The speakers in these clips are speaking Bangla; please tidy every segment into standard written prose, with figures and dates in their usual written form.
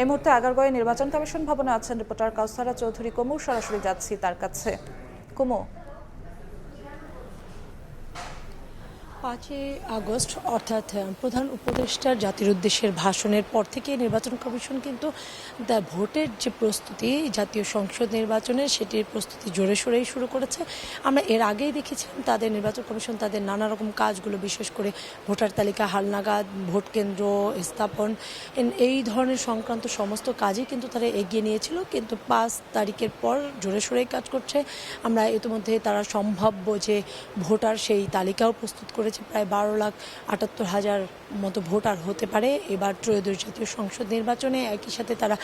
এই মুহূর্তে আগারগাঁওয়ে নির্বাচন কমিশন ভবনে আছেন রিপোর্টার কাউসারা চৌধুরী কুমু। সরাসরি যাচ্ছি তার কাছে। কুমু, 5ই আগস্ট অর্থাৎ প্রধান উপদেষ্টার জাতির উদ্দেশ্যের ভাষণের পর থেকে নির্বাচন কমিশন কিন্তু ভোটের যে প্রস্তুতি জাতীয় সংসদ নির্বাচনের সেটির প্রস্তুতি জোরে সোরেই শুরু করেছে। আমরা এর আগেই দেখেছিলাম তাদের নির্বাচন কমিশন তাদের নানা রকম কাজগুলো, বিশেষ করে ভোটার তালিকা হালনাগাদ, ভোট কেন্দ্র স্থাপন, এই ধরনের সংক্রান্ত সমস্ত কাজই কিন্তু তারা এগিয়ে নিয়েছিল। কিন্তু 5 তারিখের পর জোরে সোরেই কাজ করছে। আমরা ইতিমধ্যে তারা সম্ভাব্য যে ভোটার সেই তালিকাও প্রস্তুত করে প্রায় 12,78,000 মতো ভোটার হতে পারে এবার ত্রয়োদশ জাতীয় সংসদ নির্বাচনে। একই সাথে তারা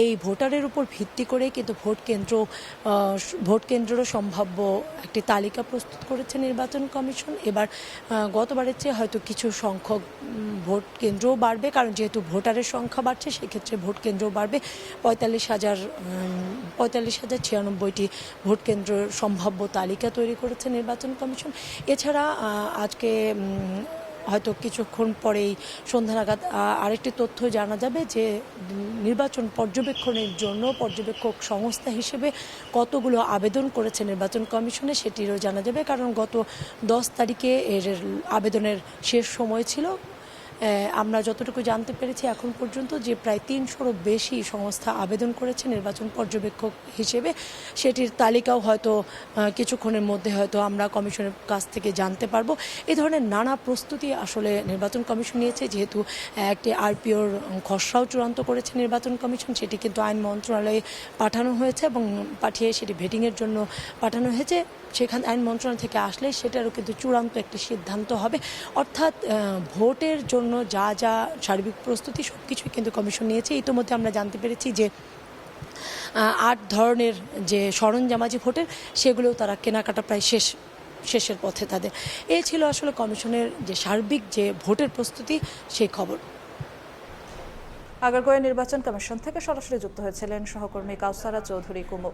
এই ভোটারের উপর ভিত্তি করে কিন্তু ভোট কেন্দ্রেরও সম্ভাব্য একটি তালিকা প্রস্তুত করেছে নির্বাচন কমিশন। এবার গতবারের চেয়ে হয়তো কিছু সংখ্যক ভোট কেন্দ্রও বাড়বে, কারণ যেহেতু ভোটারের সংখ্যা বাড়ছে সেক্ষেত্রে ভোট কেন্দ্রও বাড়বে। 45,096টি ভোট কেন্দ্রের সম্ভাব্য তালিকা তৈরি করেছে নির্বাচন কমিশন। এছাড়া আজকে হয়তো কিছুক্ষণ পরেই সন্ধ্যা নাগাদ আরেকটি তথ্য জানা যাবে যে নির্বাচন পর্যবেক্ষণের জন্য পর্যবেক্ষক সংস্থা হিসেবে কতগুলো আবেদন করেছে নির্বাচন কমিশনে সেটিরও জানা যাবে, কারণ গত 10 তারিখে এর আবেদনের শেষ সময় ছিল। আমরা যতটুকু জানতে পেরেছি এখন পর্যন্ত যে প্রায় 300-রও বেশি সংস্থা আবেদন করেছে নির্বাচন পর্যবেক্ষক হিসেবে। সেটির তালিকাও হয়তো কিছুক্ষণের মধ্যে হয়তো আমরা কমিশনের কাছ থেকে জানতে পারবো। এই ধরনের নানা প্রস্তুতি আসলে নির্বাচন কমিশন নিয়েছে, যেহেতু একটি আরপিওর খসড়াও চূড়ান্ত করেছে নির্বাচন কমিশন। সেটি কিন্তু আইন মন্ত্রণালয়ে পাঠানো হয়েছে এবং পাঠিয়ে সেটি ভেটিংয়ের জন্য পাঠানো হয়েছে। সেখানে আইন মন্ত্রণালয় থেকে আসলে সেটারও কিন্তু চূড়ান্ত একটি সিদ্ধান্ত হবে। অর্থাৎ ভোটের জন্য যা যা সার্বিক প্রস্তুতি সব কিছুই কিন্তু কমিশন নিয়েছে। ইতিমধ্যে আমরা জানতে পেরেছি যে 8 ধরনের যে সরঞ্জামাজি ভোটের সেগুলোও তারা কেনাকাটা প্রায় শেষের পথে তাদের। এই ছিল আসলে কমিশনের যে সার্বিক যে ভোটের প্রস্তুতি সেই খবর। আগারগাঁওয়ে নির্বাচন কমিশন থেকে সরাসরি যুক্ত হয়েছিলেন সহকর্মী কাউসারা চৌধুরী কুমু।